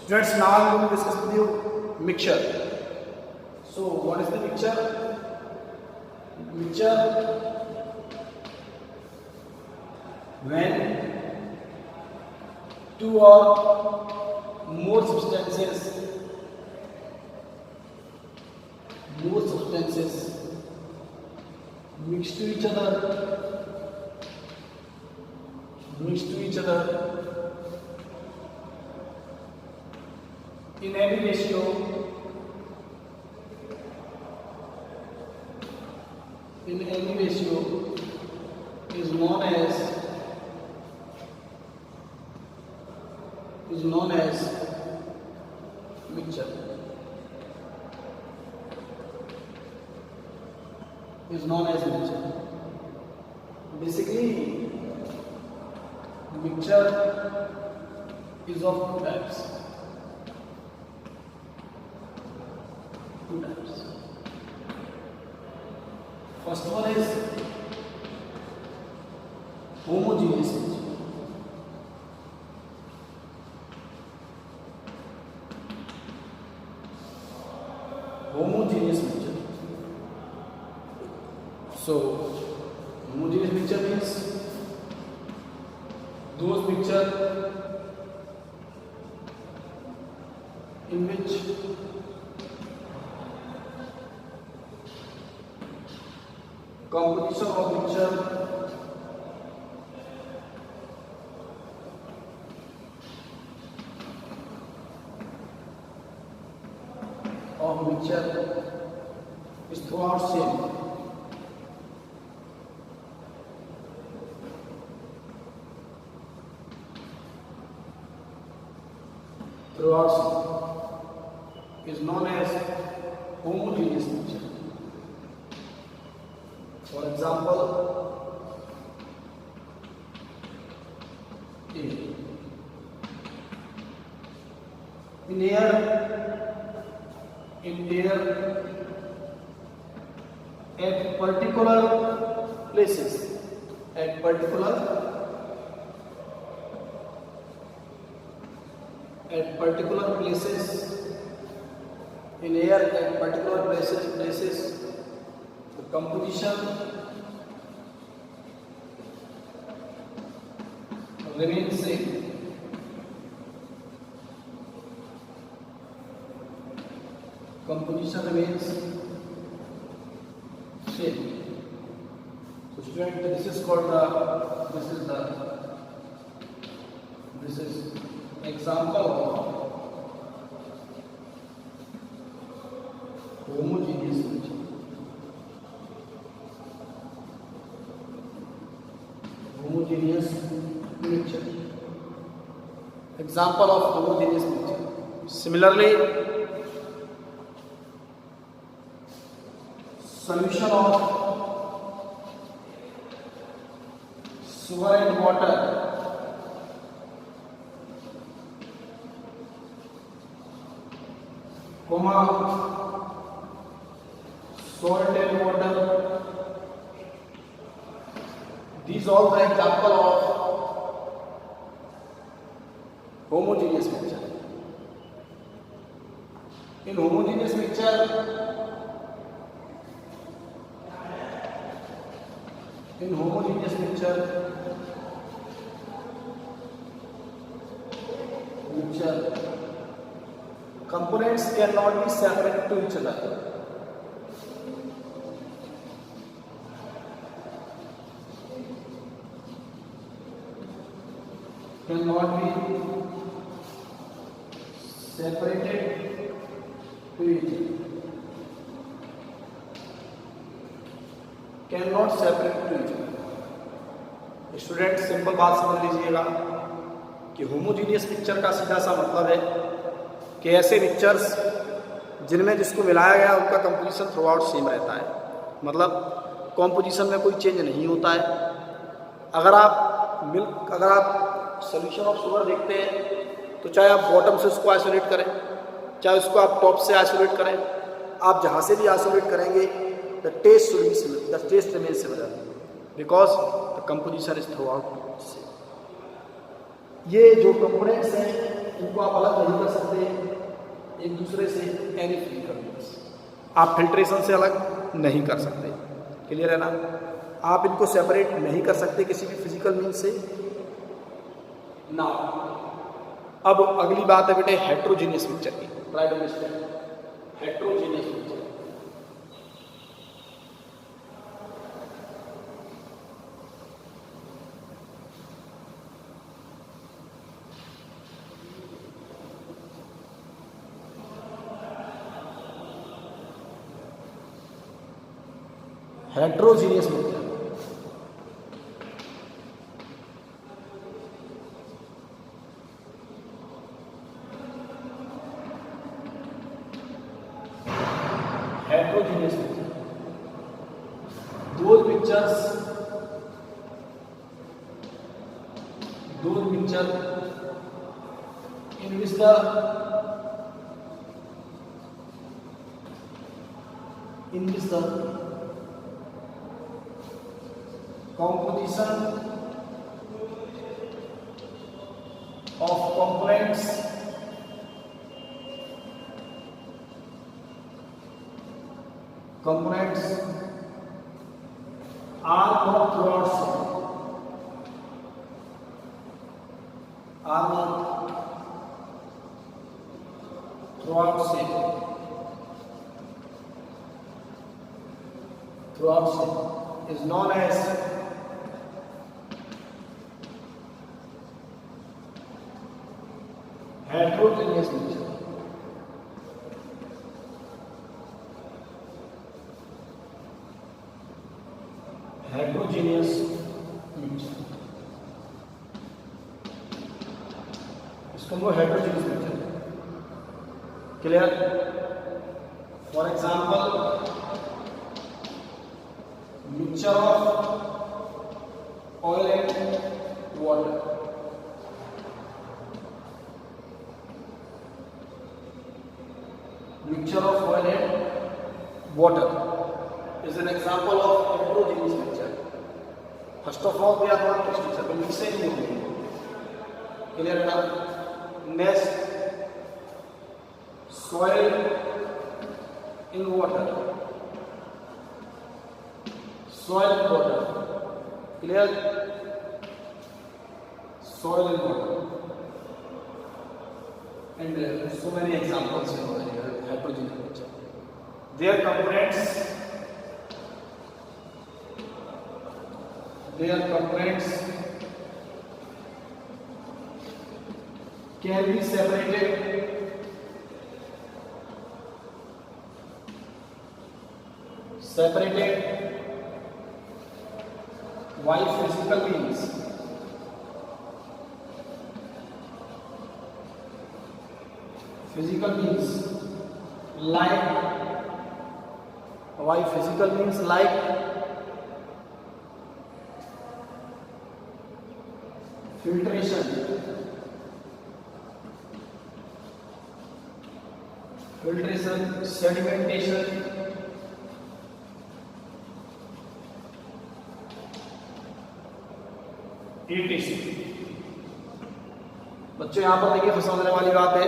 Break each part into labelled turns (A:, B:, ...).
A: Students, now I am going to discuss with you mixture. So what is the mixture? Mixture, when two or more substances mix to each other in any ratio is known as mixture. Basically, mixture is of two types. First one is homogeneous mixture. So homogeneous mixture means those mixture in which composition of mixture is throughout same. Is known as homogeneous mixture. For example, in air at particular places in air at particular places the composition remains same. So student, this is example of homogeneous mixture. Example of homogeneous mixture. Similarly, solution of sugar and water salt and water, these all the example of homogeneous mixture. In homogeneous mixture, components cannot be separated to each other. Cannot separate to each other. Student, simple बात समझ लीजिएगा कि homogeneous mixture का सीधा सा मतलब है कि ऐसे मिक्सचर्स जिनमें जिसको मिलाया गया उनका कंपोजिशन थ्रू आउट सेम रहता है, मतलब कंपोजिशन में कोई चेंज नहीं होता है। अगर आप सॉल्यूशन ऑफ शुगर देखते हैं तो चाहे आप बॉटम से उसको आइसोलेट करें, चाहे उसको आप टॉप से आइसोलेट करें, आप जहाँ से भी आइसोलेट करेंगे the taste remain similar because the composition is throughout. ये जो कंपोनेंट्स हैं इनको आप अलग नहीं कर सकते, एक दूसरे से एनिफिलिकल मीन्स आप फिल्ट्रेशन से अलग नहीं कर सकते। क्लियर है ना? आप इनको सेपरेट नहीं कर सकते किसी भी फिजिकल मीन्स से ना। अब अगली बात है बेटे हेट्रोजीनियस मिक्सचर की। Try to understand heterogeneous mixture. Heterogeneous mixture heterogeneous mixture, those mixtures in which the composition of components are not throughout same. Is known as heterogeneous mixture. Heterogeneous mixture. इसको हम heterogeneous mixture. Clear? For example, mixture of oil and water. Mixture of oil and water is an example of heterogeneous mixture. First of all, we are not mixture, but mixing only. Clear enough? Next, soil in water. Soil and water. Clear? Soil and water. And so many examples in heterogeneous mixture. Their components can be separated by physical means. Like filtration, sedimentation, etc. बच्चों यहाँ पर देखिए समझने वाली बात है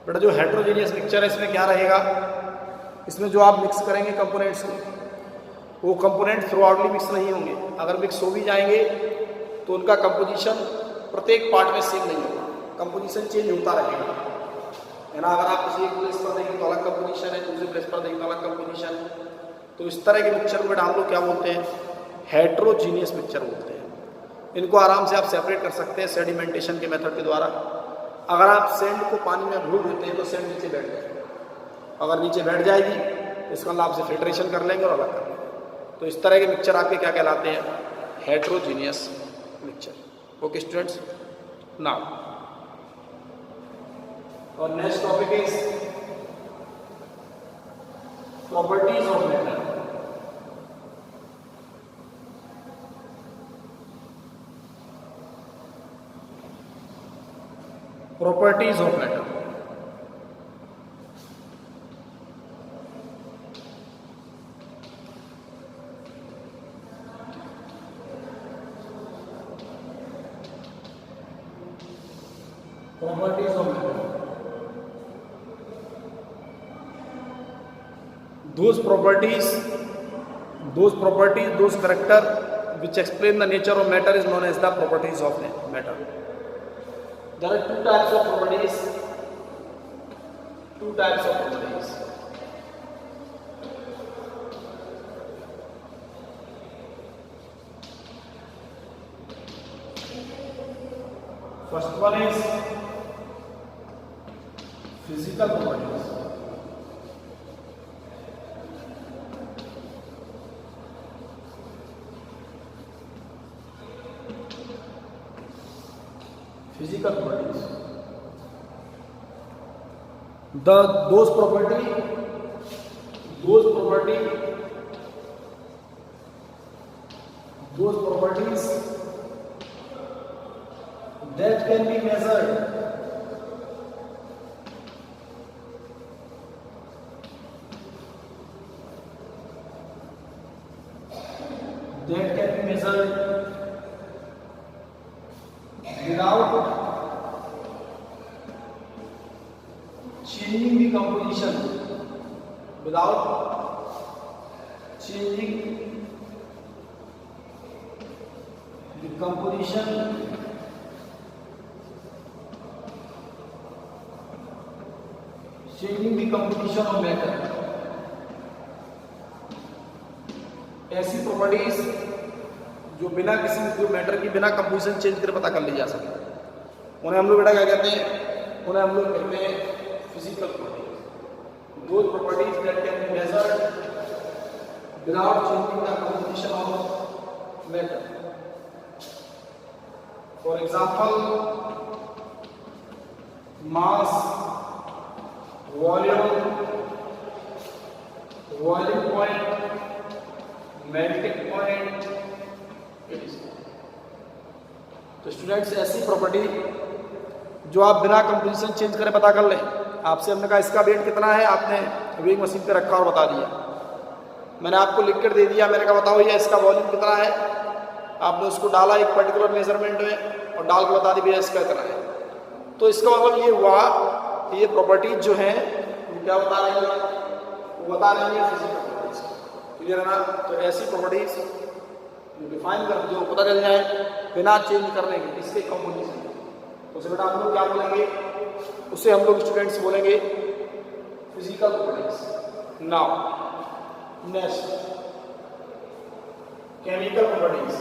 A: बेटा, जो हेट्रोजेनियस मिक्सचर है इसमें क्या रहेगा, इसमें जो आप मिक्स करेंगे कंपोनेंट्स को, वो कंपोनेंट थ्रू आउटली मिक्स नहीं होंगे। अगर मिक्स हो भी जाएंगे तो उनका कंपोजिशन प्रत्येक पार्ट में सेम नहीं होगा, कंपोजिशन चेंज होता रहेगा, है ना। अगर आप किसी एक प्लेस पर देखें तो अलग कंपोजिशन है, दूसरे प्लेस पर देखें तो अलग कंपोजिशन है। तो इस तरह के मिक्सचर को हम लोग क्या बोलते हैं, हेट्रोजीनियस मिक्सचर बोलते हैं। इनको आराम से आप सेपरेट कर सकते हैं सेडिमेंटेशन के मेथड के द्वारा। अगर आप सेंड को पानी में घोल देते हैं तो सेंड नीचे बैठ जाएगी, अगर नीचे बैठ जाएगी तो इसका मतलब आपसे फिल्ट्रेशन कर लेंगे और अलग कर लेंगे। तो इस तरह के मिक्सचर आपके क्या कहलाते हैं, heterogeneous mixture. Okay students, now our next topic is properties of matter. Properties of matter. Properties of matter. those properties, those character which explain the nature of matter is known as the properties of matter. There are two types of properties. First one is physical properties. Those properties that can be measured, without changing the composition, changing the composition of matter. ऐसी properties जो matter की बिना composition change करे पता कर ली जा सके, उन्हें हम लोग बेटा क्या कहते हैं? Physical properties. Those properties that can be measured without changing the composition of matter. For example, mass, volume point, melting point. तो स्टूडेंट्स ऐसी प्रॉपर्टी जो आप बिना कंपोजिशन चेंज करे पता कर लें. आपसे हमने कहा इसका वेट कितना है, आपने वेइंग मशीन पे रखा और बता दिया. मैंने आपको लिख कर दे दिया, मैंने कहा बताओ ये इसका वॉल्यूम कितना है. आपने उसको डाला एक पर्टिकुलर मेजरमेंट में और डाल के बता दी भैया इसका कितना है. तो इसका मतलब ये हुआ कि ये प्रॉपर्टीज जो हैं वो क्या बता रही है? वो बता रही है फिजिकल प्रॉपर्टीज. क्लियर है ना? तो ऐसी प्रॉपर्टीज डिफाइन कर जो पता चल जाए बिना चेंज करने के इसके कंपोजिशन, तो उसे बेटा हम लोग क्या बोलेंगे? उसे हम लोग स्टूडेंट्स बोलेंगे physical properties. Now next chemical properties.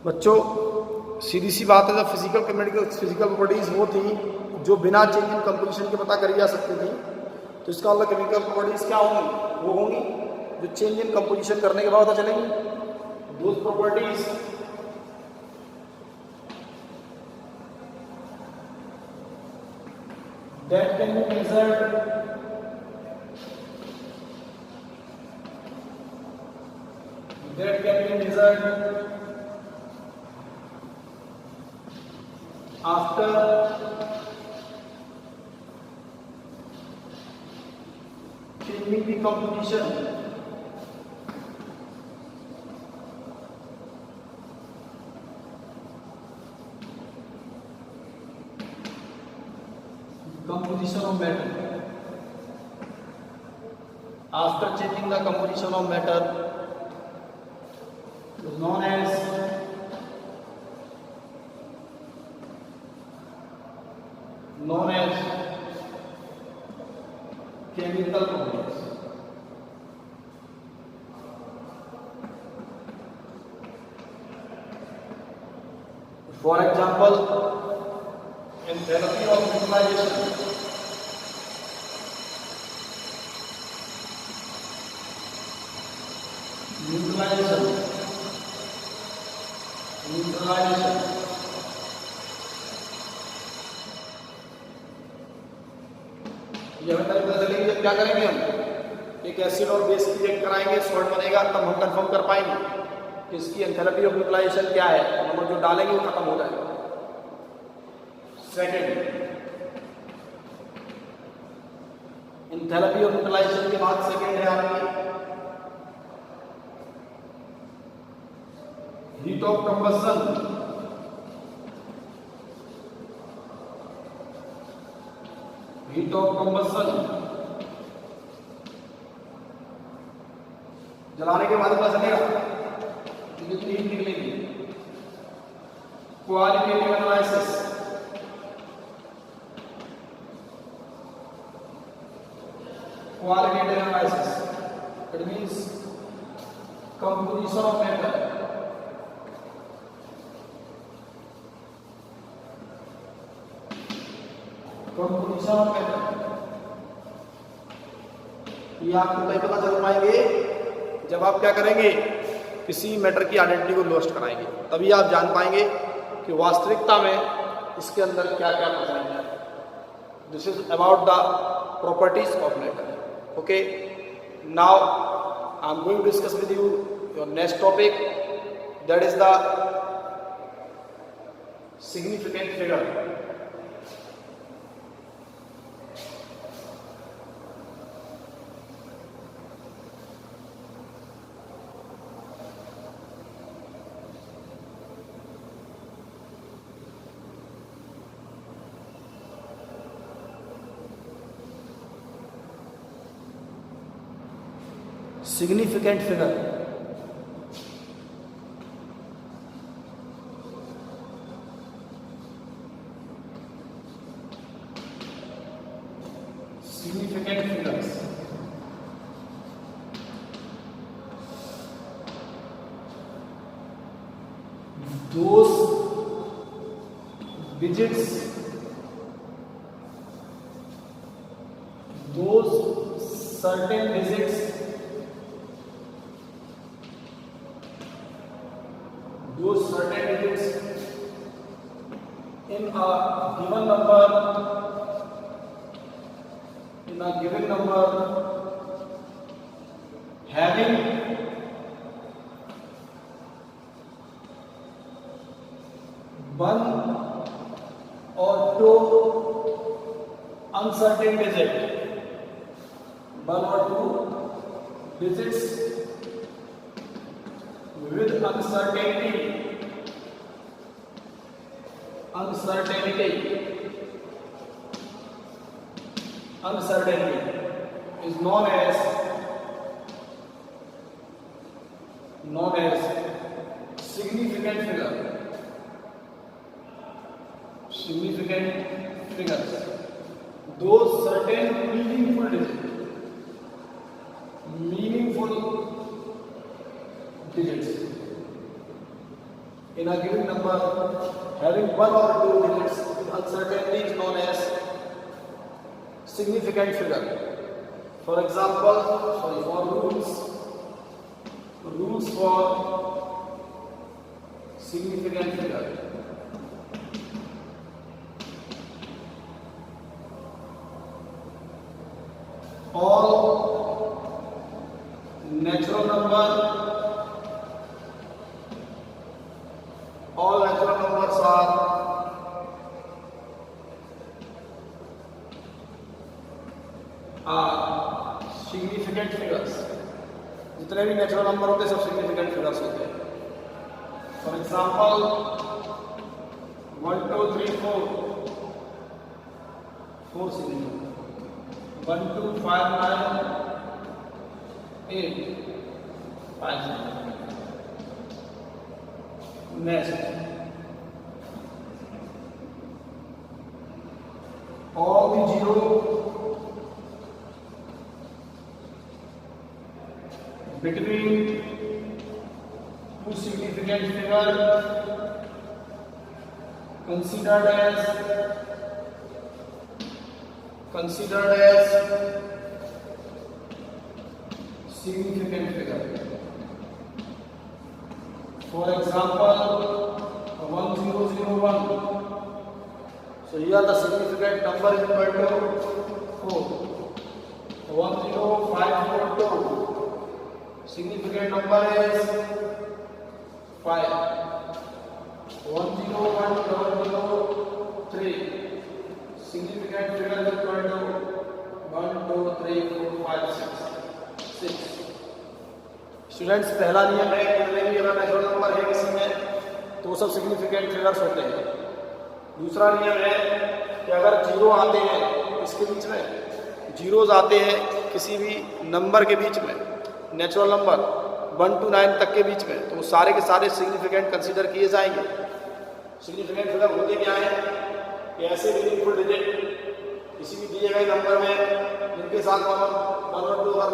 A: बच्चों सीधी सी बात है, जब फिजिकल प्रॉपर्टीज वो थी जो बिना चेंज इन कंपोजिशन के पता करी जा सकती थी. तो इसका मतलब केमिकल प्रॉपर्टीज क्या होंगी? वो होंगी जो चेंज इन कंपोजिशन करने के बाद पता चलेंगी. Those properties that can be measured after changing the composition. Of matter. After changing the composition of matter is known as chemical properties. For example, in therapy of neutralization, ये हमें पता चलेगी जब क्या करेंगे हम एक एसिड और बेस रिएक्ट कराएंगे, सॉल्ट बनेगा, तब हम कंफर्म कर पाएंगे. कि इसकी एंथैल्पी ऑफ न्यूट्रलाइजेशन क्या है, नंबर जो डालेंगे वो खत्म हो जाएगा। सेकेंड, एंथैल्पी ऑफ न्यूट्रलाइजेशन के बाद सेकेंड है आपकी heat of combustion. Heat of combustion जलाने के बाद पता चलेगा कितनी हीट निकलेगी। Qualitative analysis, qualitative analysis, it means composition of matter, composition of matter। ये आपको तभी पता चल पाएंगे जब आप क्या करेंगे, किसी मैटर की आइडेंटिटी को लोस्ट कराएंगे, तभी आप जान पाएंगे कि वास्तविकता में इसके अंदर क्या क्या प्रेजेंट है। This is about the properties of matter. Okay, now I am going to discuss with you your next topic, that is the significant figure. Significant figure, significant figures, those digits, those certain digits in a given number, having one or two uncertain digits, one or two digits with uncertainty is known as significant figure. Significant figures, those certain meaningful digits in a given number having one or two digits with uncertainty is known as significant figure. For example, for rules for significant figure. All natural numbers are significant figures. जितने भी natural number होते हैं सब significant figures होते हैं। For example 1 2 3 4 4 significant, 1 2 5 9 8 5 significant. Next, all the zero between two significant figures considered as significant figure. For example, 1001. So here the significant number is equal to 4. 10542. Significant number is 5 1 0 1 0 0 3 significant figure is equal to 1 2 3 4 5 6 students पहला नियम है कि अगर natural number है किसी में तो सब सिग्निफिकेंट फिगर्स होते हैं। दूसरा नियम है कि अगर जीरो आते हैं इसके बीच में, जीरोज आते हैं किसी भी नंबर के बीच में, नेचुरल नंबर 1 to 9 तक के बीच में, तो वो सारे के सारे सिग्निफिकेंट कंसीडर किए जाएंगे। सिग्निफिकेंट फिगर होते क्या है कि ऐसे मीनिंगफुल डिजिट किसी भी दिए गए नंबर में जिनके साथ 1 और 2 और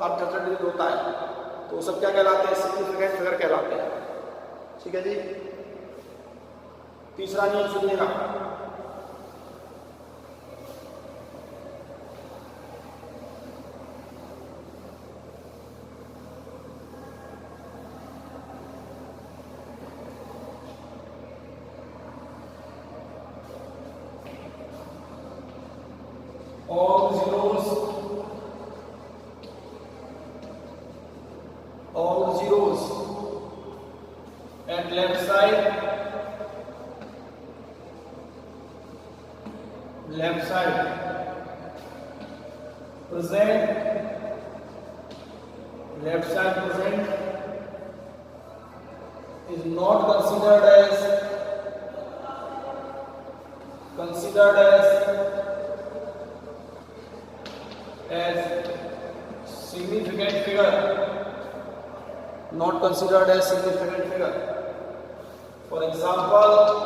A: अनथर्ड डिजिट होता है तो वो सब क्या कहलाते हैं? सिग्निफिकेंट फिगर कहलाते हैं। ठीक है जी। तीसरा नियम सुनिएगा, all zeros at left side present is not considered as significant figure, not considered as significant figure. For example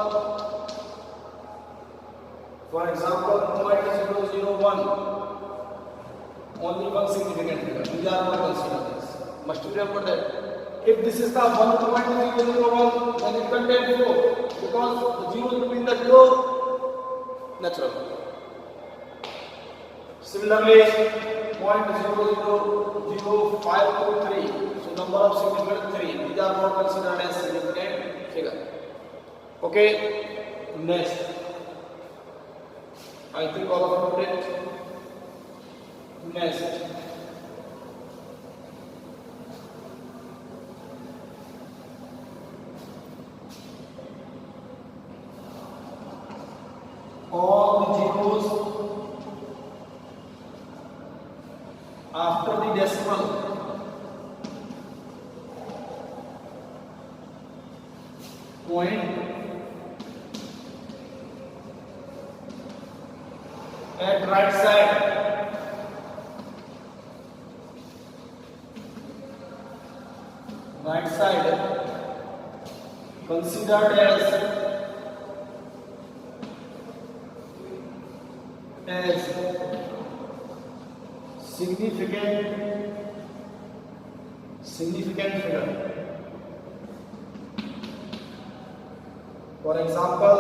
A: 0.001, only one significant figure. These are not considered as. Must you remember that? If this is the 1.001, then it contains 4 because the zeros between the two natural. Similarly, 0.00523, so number of significant 3. These are not considered as significant figure. Okay, next. I think all of you know it. Next. All the zeros after the decimal point at right side considered as significant figure. For example,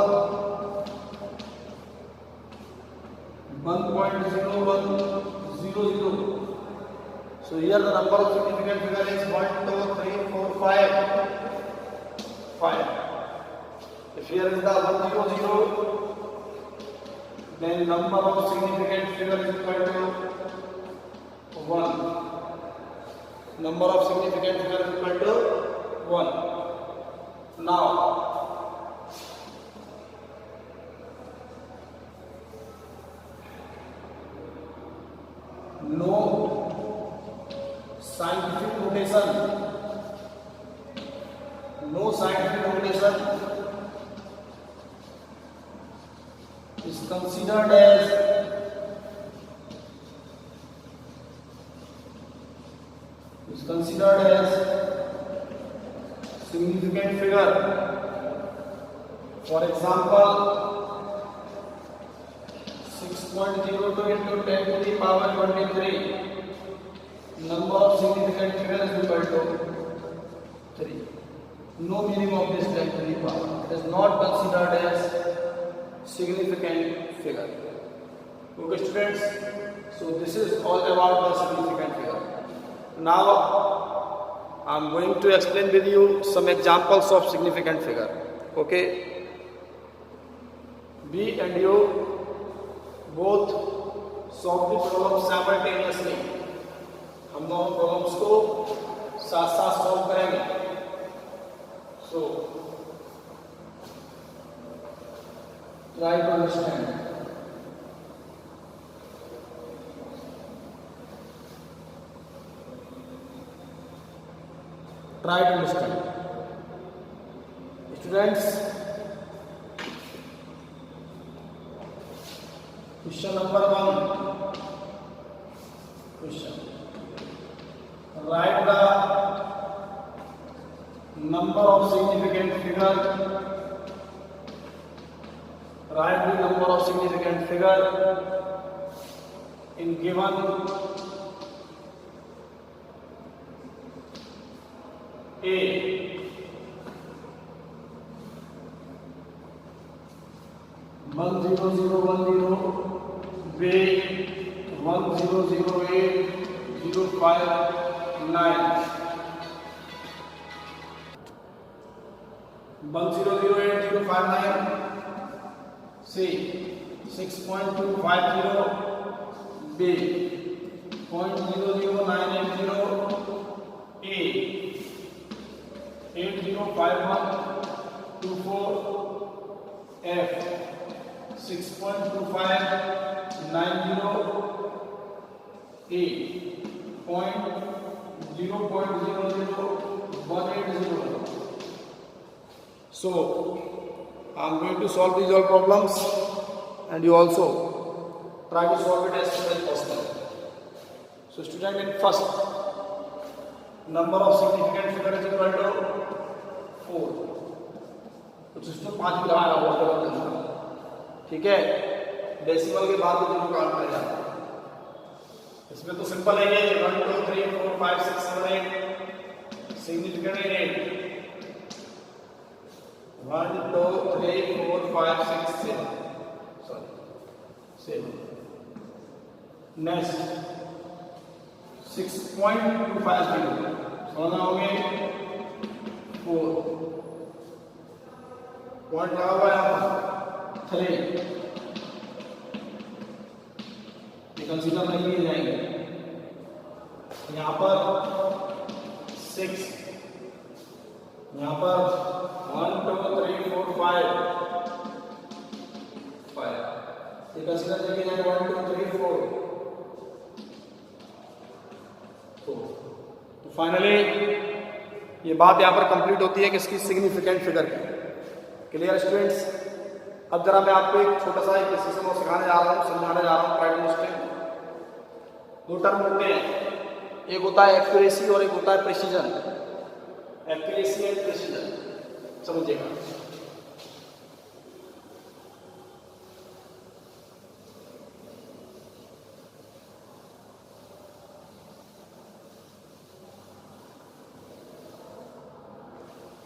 A: 1.0100. So here the number of significant figure is 1 2 3 4 5 5. If here is the 100, then number of significant figure is equal to 1. Number of significant figure is equal to 1. Now no scientific notation is considered as significant figure. For example, 6.02 into 10 to the power 23. Number of significant figures is equal to 3. No meaning of this 10 to the power. It is not considered as significant figure. Okay, students. So this is all about the significant figure. Now I am going to explain with you some examples of significant figure. Okay. We and you both solve the problem simultaneously. हम दोनों problems को साथ साथ solve करेंगे। So try to understand. Try to understand. Students, question number 1. Question. Write the number of significant figure. Write the number of significant figure in given A. 10010, B 1008059, 1008059, C 6.250, B 0.00980, A 805124, F 6.2590, A 0.00180. So I am going to solve these all problems, and you also try to solve it as soon as possible. So student, in first, number of significant figure is equal to 4. तो system 5 भी लगाया हुआ है, ठीक है। Decimal के बाद भी दोनों काउंट कर जाते हैं। इसमें तो सिंपल है ये 1 2 3 4 5 6 7 8 सिग्निफिकेंट है 8। 1 2 3 4 5 6 7, सॉरी 7। नेक्स्ट 6.250 समझना होंगे 4 पॉइंट लगा हुआ है यहाँ पर 3, ये कंसीडर नहीं लिए जाएंगे। यहाँ पर 6, यहाँ पर 1 2 3 4 5, ये कंसीडर लेके जाएंगे 1 2 3 4। तो फाइनली ये बात यहाँ पर कंप्लीट होती है किसकी, सिग्निफिकेंट फिगर की। Clear students? अब जरा मैं आपको एक छोटा सा एक सिस्टम सिखाने जा रहा हूँ, समझाने जा रहा हूँ। Try to understand. 2 टर्म होते हैं, एक होता है एक्यूरेसी और एक होता है प्रिसीजन। एक्यूरेसी एंड प्रिसीजन समझिएगा।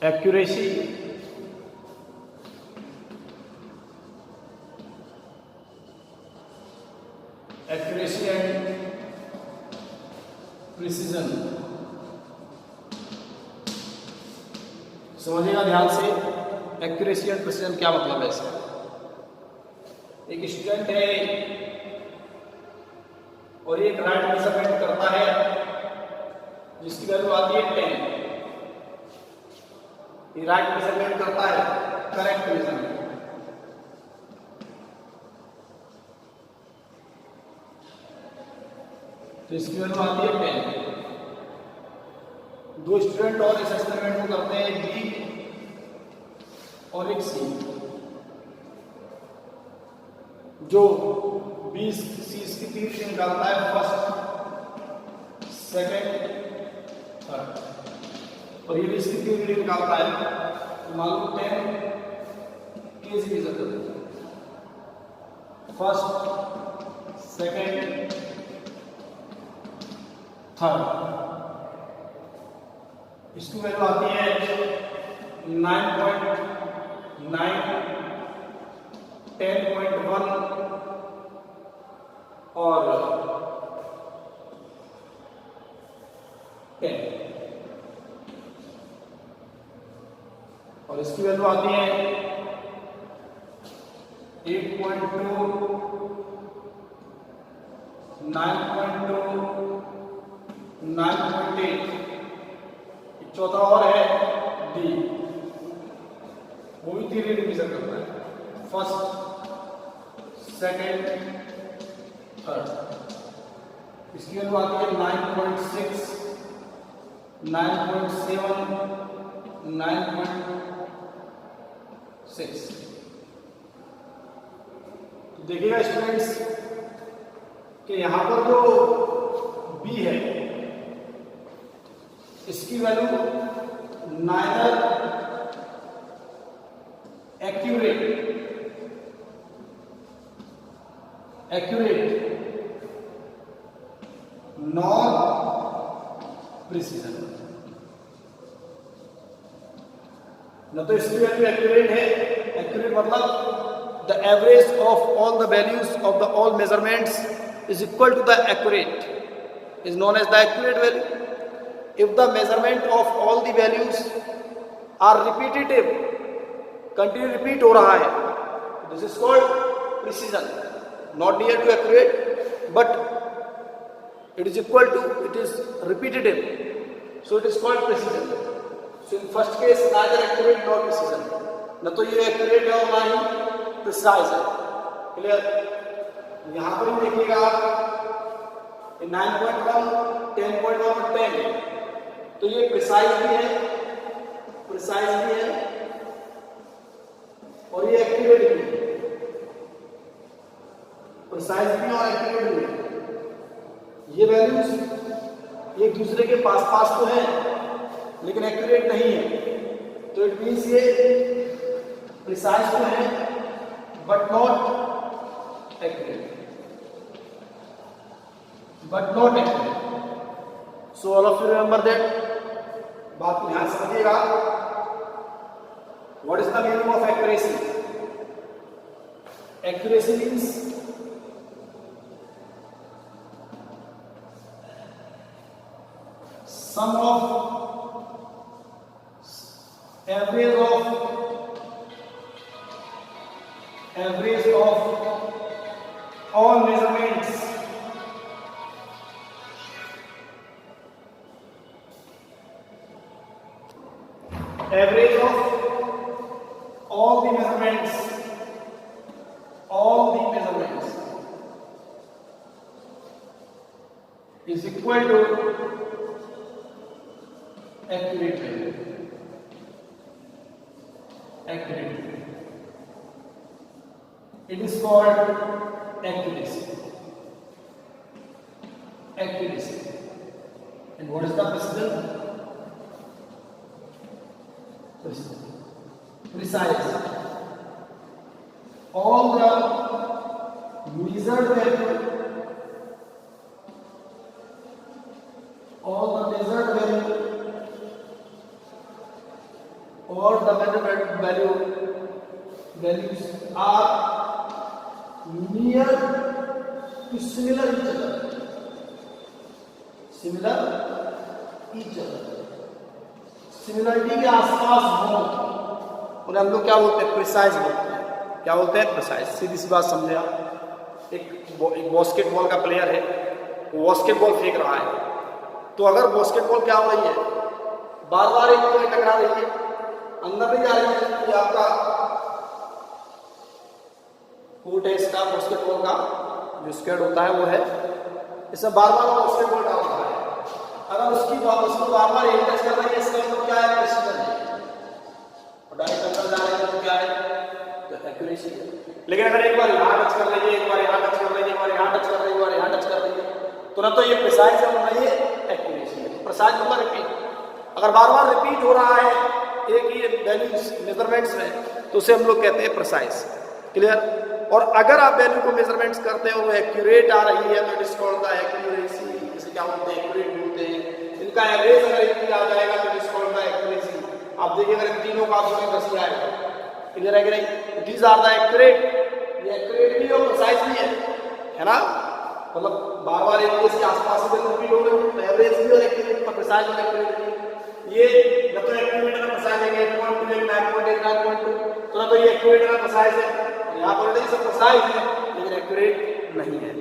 A: एक्यूरेसी एंड प्रिसीजन समझिएगा ध्यान से। एक्यूरेसी एंड प्रिसीजन क्या मतलब है इसका? एक स्टूडेंट है और एक राइट मेजरमेंट करता है जिसकी वैल्यू आती है 10। ये राइट मेजरमेंट करता है, करेक्ट मेजरमेंट। तो इसकी वैल्यू आती है 10। 2 स्टूडेंट और इस एक्सपेरिमेंट को करते हैं, बी और एक सी। जो 20 सी इसकी 3 से निकालता है, फर्स्ट सेकंड थर्ड, और ये भी इसकी 3 रीडिंग निकालता है। तो मालूम 10 केजी की जरूरत है, फर्स्ट सेकंड थर्ड। इसकी वैल्यू आती है 9.9, 10.1 और 10, और इसकी वैल्यू आती है 8.2, 9.2, 9.8। चौथा और है डी, खुद ही रीडिवीजन करता है, फर्स्ट, सेकेंड, थर्ड। इसकी वैल्यू आती है 9.6, 9.7, 9.6। तो देखिएगा स्टूडेंट्स कि यहां पर जो बी है इसकी value neither accurate nor precision. न तो इसकी वैल्यू एक्यूरेट है, एक्यूरेट मतलब the average of all the values of the all measurements is equal to the accurate, is known as the accurate value. If the measurement of all the values are repetitive, continue repeat हो रहा है, this is called precision, not near to accurate, but it is equal to, it is repetitive, so it is called precision. So in first case neither accurate nor precision, न तो ये accurate है और ना ही precise है। Clear? यहां पर ही देखिएगा 9.1, 10.1 और 10, तो ये प्रिसाइज भी है और ये एक्यूरेट भी है, प्रिसाइज भी और एक्यूरेट भी है। ये वैल्यूज एक दूसरे के पास तो है लेकिन एक्यूरेट नहीं है, तो इट मींस ये प्रिसाइज तो है but not accurate, but not accurate. So all of you remember that. बात को ध्यान से समझिएगा। What is the meaning of accuracy? Accuracy means sum of average of all measurements average of all the measurements is equal to accurate value. It is called accuracy. And what is the precision? Precise. All the measured value or the measured values are near to similar each other. Similarity के आसपास हो उन्हें हम लोग क्या बोलते हैं? Precise बोलते हैं। क्या बोलते हैं? प्रिसाइज। सीधी सी बात समझे आप। एक बास्केटबॉल का प्लेयर है, वो बास्केटबॉल फेंक रहा है, तो अगर बास्केटबॉल क्या हो रही है, बार बार एक दूसरे टकरा रही है, अंदर नहीं जा रही है, तो आपका कोर्ट है इसका बास्केटबॉल का जो स्क्वाड होता है वो है, इसमें बार बार बास्केटबॉल डाल रहा है, अगर उसको बार बार एक टच कर रही है, इसका मतलब क्या है? प्रिसीजन है। और डायरेक्ट अंदर जा रही है तो क्या है? तो एक्यूरेसी है। लेकिन अगर एक बार यहाँ टच कर रही है, एक बार यहाँ टच कर रही है, एक बार यहाँ टच कर रही है, एक बार यहाँ टच कर रही है, तो ना तो ये प्रिसाइज है ना ये एक्यूरेसी है। प्रिसाइज मतलब रिपीट, अगर बार बार रिपीट हो रहा है एक ही वैल्यूज मेजरमेंट्स में, तो उसे हम लोग कहते हैं प्रिसाइज। क्लियर? और अगर आप वैल्यू को मेजरमेंट्स करते हो वो एक्यूरेट आ रही है, तो it is called the accuracy. इसे क्या बोलते हैं? एक्यूरेट बोलते हैं। इनका एवरेज अगर एक आ जाएगा तो it is called the accuracy. आप देखिए अगर तीनों का आपको 10 आएगा, क्लियर है कि नहीं? These are the accurate. ये एक्यूरेट भी और प्रिसाइज भी है ना? मतलब बार बार एक के आसपास ही रिपीट हो रही है, तो एवरेज भी और एक्यूरेट पर प्रिसाइज और एक्यूरेट भी। ये न तो एक्यूरेट का प्रिसाइज है 8.2 9.8 9.2, तो ना तो ये एक्यूरेट का प्रिसाइज है, यहाँ पर सब प्रिसाइज है लेकिन एक्यूरेट नहीं है।